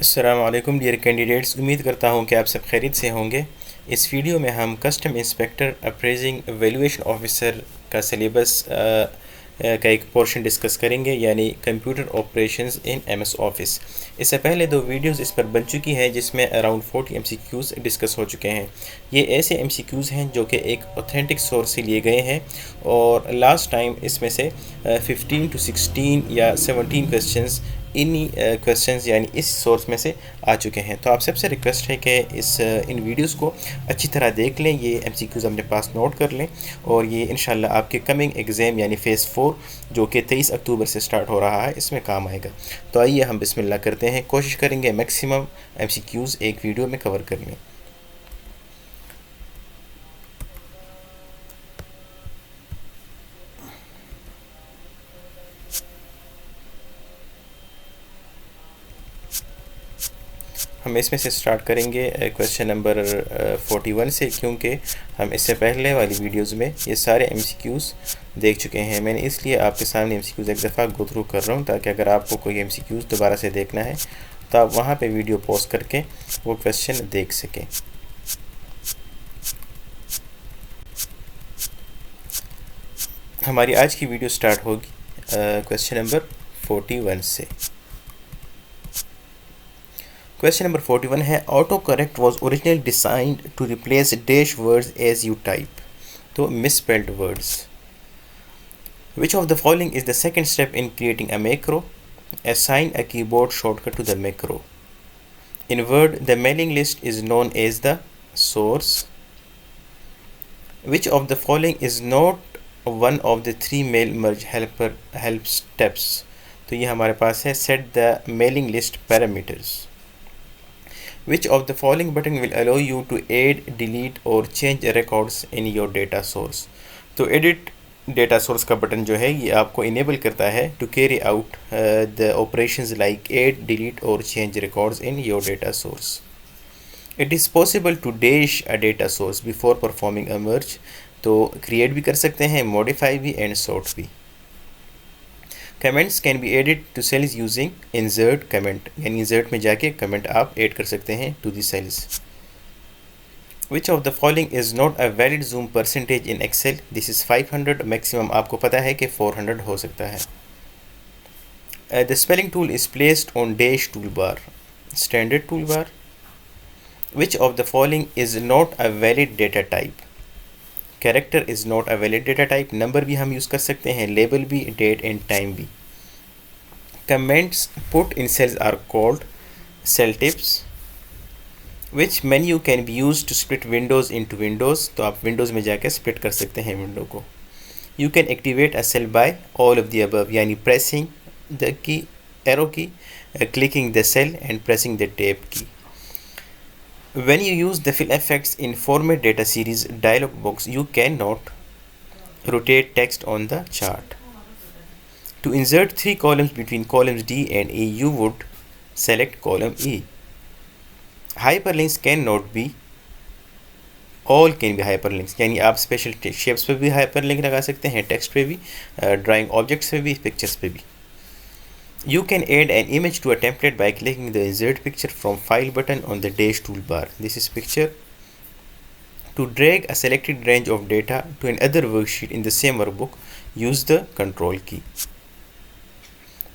अस्सलाम वालेकुम dear candidates, उम्मीद करता हूँ कि आप सब खैरियत से होंगे। इस वीडियो में हम custom inspector appraising valuation officer का सिलेबस का एक पोर्शन डिस्कस करेंगे, यानी computer operations in MS office. इससे पहले दो वीडियोस इस पर बन चुकी हैं जिसमें अराउंड 40 एमसीक्यूज़ डिस्कस हो चुके हैं। ये ऐसे एमसीक्यूज़ हैं जो कि एक ऑथेंटिक सोर्स से लिए गए हैं और लास्ट टाइम इसमें से 15 to 16 या 17 क्वेश्चंस इन्हीं क्वेश्चंस यानी इस सोर्स में से आ चुके हैं। तो आप सबसे रिक्वेस्ट है कि इन वीडियोस को अच्छी तरह देख लें, ये एमसीक्यूज़ अपने पास नोट कर लें और ये इंशाल्लाह आपके कमिंग एग्ज़ाम यानी फ़ेज़ 4 जो कि 23 अक्टूबर से स्टार्ट हो रहा है इसमें काम आएगा। तो आइए हम बिस्मिल्लाह करते हैं, कोशिश करेंगे मैक्सिमम एमसीक्यूज़ एक वीडियो में कवर कर लें। हम इसमें से स्टार्ट करेंगे क्वेश्चन नंबर 41 से, क्योंकि हम इससे पहले वाली वीडियोस में ये सारे एमसीक्यूज़ देख चुके हैं। मैंने इसलिए आपके सामने एमसीक्यूज़ एक दफ़ा गो थ्रू कर रहा हूँ ताकि अगर आपको कोई एमसीक्यूज़ दोबारा से देखना है तो आप वहाँ पे वीडियो पॉज करके वो क्वेश्चन देख सकें। हमारी आज की वीडियो स्टार्ट होगी क्वेश्चन नंबर 41 से। क्वेश्चन नंबर 41 है, auto correct was originally designed to replace dash words as you type, तो misspelled words. Which of the following is the second step in creating a macro? Assign a keyboard shortcut to the macro. In Word, the mailing list is known as the source. Which of the following is not one of the three mail merge help steps? तो ये हमारे पास है set the mailing list parameters. Which of the following button will allow you to add, delete or change records in your data source? तो edit data source का button जो है ये आपको इनेबल करता है to carry out the operations like add, delete और change records in your data source. It is possible to dash a data source before performing a merge, तो create भी कर सकते हैं, मॉडिफाई भी एंड सॉर्ट भी। Comments can be added to cells using insert comment, यानी insert में जाके कमेंट आप ऐड कर सकते हैं to the cells. Which of the following is not a valid zoom percentage in Excel? This is 500, maximum आपको पता है कि 400 हो सकता है। The spelling tool is placed on dash toolbar, standard toolbar. Which of the following is not a valid data type? Character is not a valid data type. Number भी हम use कर सकते हैं, label भी, date and time भी। Comments put in cells are called cell tips. Which menu can be used to split windows into windows? तो आप Windows में जाकर स्प्लिट कर सकते हैं विंडो को। You can activate a cell by all of the above, यानी pressing the key, arrow key, clicking the cell and pressing the tab key. When you use the fill effects in format data series dialog box, you cannot rotate text on the chart. To insert 3 columns between columns D and E, you would select column E. Hyperlinks cannot be, all can be hyperlinks, यानी आप special shapes पे भी hyperlink लगा सकते हैं, text पे भी, drawing objects पे भी, पिक्चर्स पे भी। You can add an image to a template by clicking the insert picture from file button on the dash toolbar. This is picture. To drag a selected range of data to another worksheet in the same workbook, use the control key.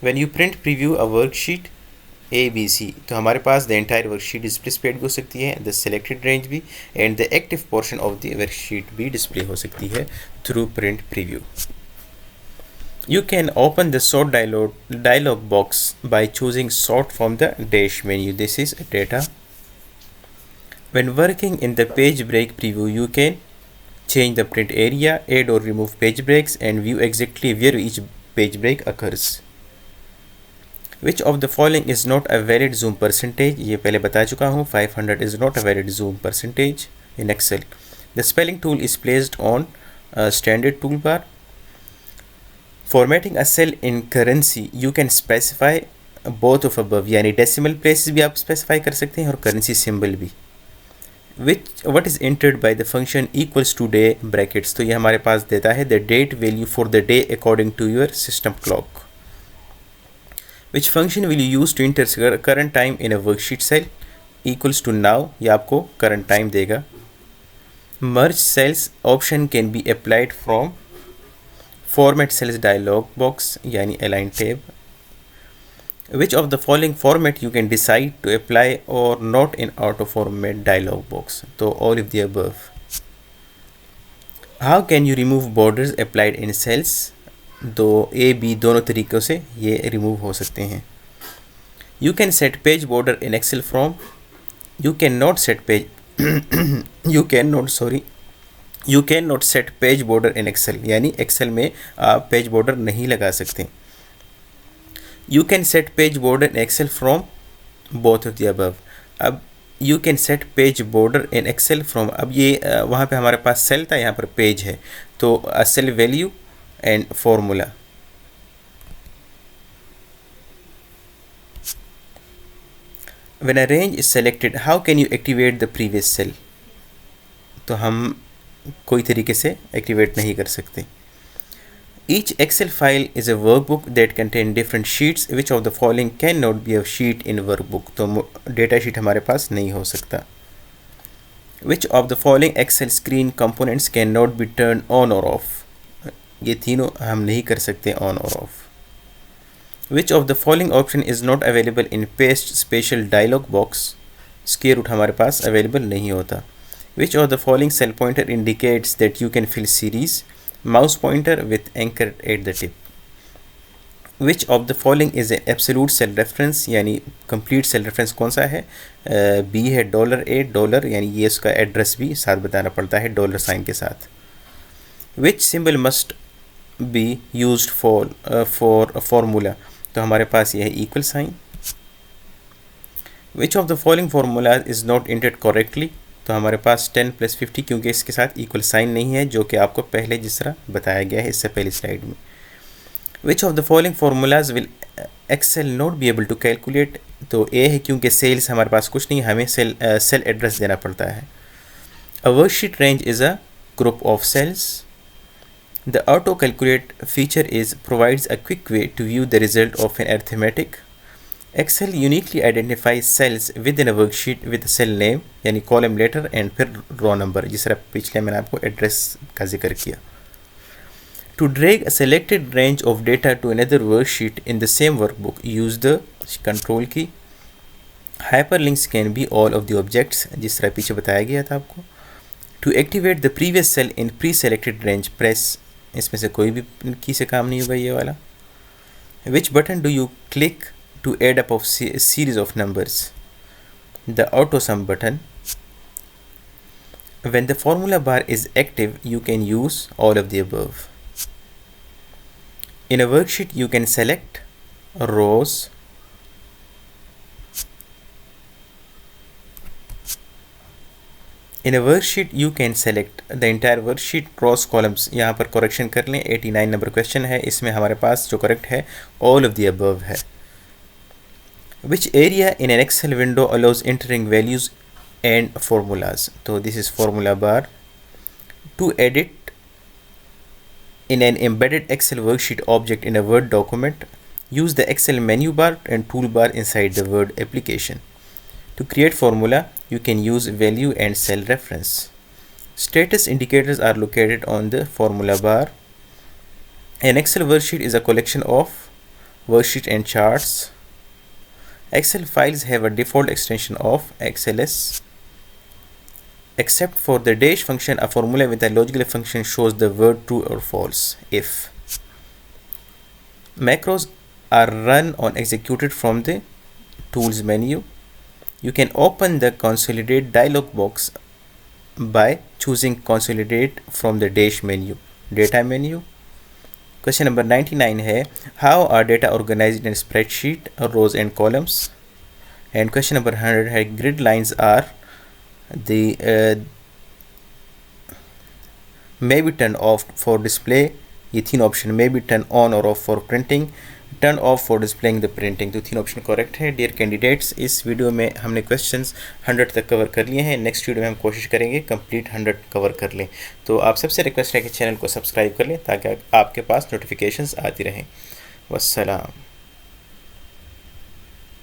When you print preview a worksheet ABC, तो हमारे पास the entire worksheet display भी हो सकती है, the selected range भी and the active portion of the worksheet भी display हो सकती है through print preview. You can open the sort dialog box by choosing sort from the dash menu. This is data. When working in the page break preview, you can change the print area, add or remove page breaks and view exactly where each page break occurs. Which of the following is not a valid zoom percentage? ये पहले बता चुका हूँ, 500 is not a valid zoom percentage in Excel. The spelling tool is placed on a standard toolbar. Formatting a cell in currency, you can specify both of above, यानी decimal places भी आप specify कर सकते हैं और currency symbol भी। What is entered by the function equals to day brackets? तो ये हमारे पास देता है the date value for the day according to your system clock. Which function will you use to enter current time in a worksheet cell equals to now, ये आपको current time देगा. Merge cells option can be applied from format cells dialog box यानी align tab. Which of the following format you can decide to apply or not in auto format dialog box? तो all of the above. How can you remove borders applied in cells? दो A, B दोनों तरीक़ों से ये remove हो सकते हैं. You can set page border in Excel from. You cannot set page. You cannot set page border in Excel. यानी Excel में आप page border नहीं लगा सकते. You can set page border in Excel from both of the above. अब you can set page border in Excel from, अब ये वहाँ पे हमारे पास सेल था, यहाँ पर पेज है, तो cell value and formula. When a range is selected, how can you activate the previous cell? तो हम कोई तरीके से एक्टिवेट नहीं कर सकते. Each Excel file is a workbook that contain different sheets. Which of the following cannot be a sheet in workbook? तो data sheet हमारे पास नहीं हो सकता. Which of the following Excel screen components cannot be turned on or off? ये तीनों हम नहीं कर सकते on or off. Which of the following option is not available in paste special dialog box? Square root हमारे पास available नहीं होता. Which of the following cell pointer indicates that you can fill series? Mouse pointer with anchor at the tip. Which of the following is an absolute cell reference? यानी complete cell reference कौन सा है? B है $8 यानी ये इसका address भी साथ बताना पड़ता है डॉलर साइन के साथ. Which symbol must be used for a formula? तो हमारे पास ये है equal sign. Which of the following formula is not entered correctly? तो हमारे पास 10 + 50 क्योंकि इसके साथ इक्वल साइन नहीं है, जो कि आपको पहले जिस तरह बताया गया है इससे पहली स्लाइड में. Which of the following formulas will Excel not be able to calculate? तो A है क्योंकि सेल्स हमारे पास कुछ नहीं, हमें सेल एड्रेस देना पड़ता है. A worksheet range is a group of cells. The auto calculate feature provides a quick way to view the result of an arithmetic. Excel uniquely identifies cells within a worksheet with a cell name यानी column letter and फिर row number, जिस तरह पिछले मैंने आपको address का जिक्र किया. To drag a selected range of data to another worksheet in the same workbook, use the control key. Hyperlinks can be all of the objects, जिस तरह पीछे बताया गया था आपको. To activate the previous cell in pre-selected range, press. इसमें से कोई भी की से काम नहीं होगा ये वाला. Which button do you click to add up of a series of numbers? The auto sum button. When the formula bar is active, you can use all of the above. In a worksheet, you can select rows, in a worksheet you can select the entire worksheet, rows, columns. यहाँ पर correction कर लें, 89 number question है, इसमें हमारे पास जो correct है all of the above है. Which area in an Excel window allows entering values and formulas? So this is formula bar. To edit in an embedded Excel worksheet object in a Word document, use the Excel menu bar and toolbar inside the Word application. To create formula, you can use value and cell reference. Status indicators are located on the formula bar. An Excel worksheet is a collection of worksheets and charts. Excel files have a default extension of XLS. Except for the dash function, a formula with a logical function shows the word true or false if. Macros are run on executed from the tools menu. You can open the consolidate dialog box by choosing consolidate from the dash menu, data menu. Question number 99 है how are data organized in a spreadsheet, rows and columns. And question number 100 है grid lines are the may be turned off for display. ये तीन option may be turned on or off for printing, turn off for displaying the printing. तो तीन option correct है. Dear candidates, इस video में हमने questions 100 तक cover कर लिए हैं. नेक्स्ट वीडियो में हम कोशिश करेंगे कंप्लीट 100 कवर कर लें. तो आप सबसे रिक्वेस्ट है कि चैनल को सब्सक्राइब कर लें ताकि आपके पास नोटिफिकेशंस आती रहें. वस्सलाम.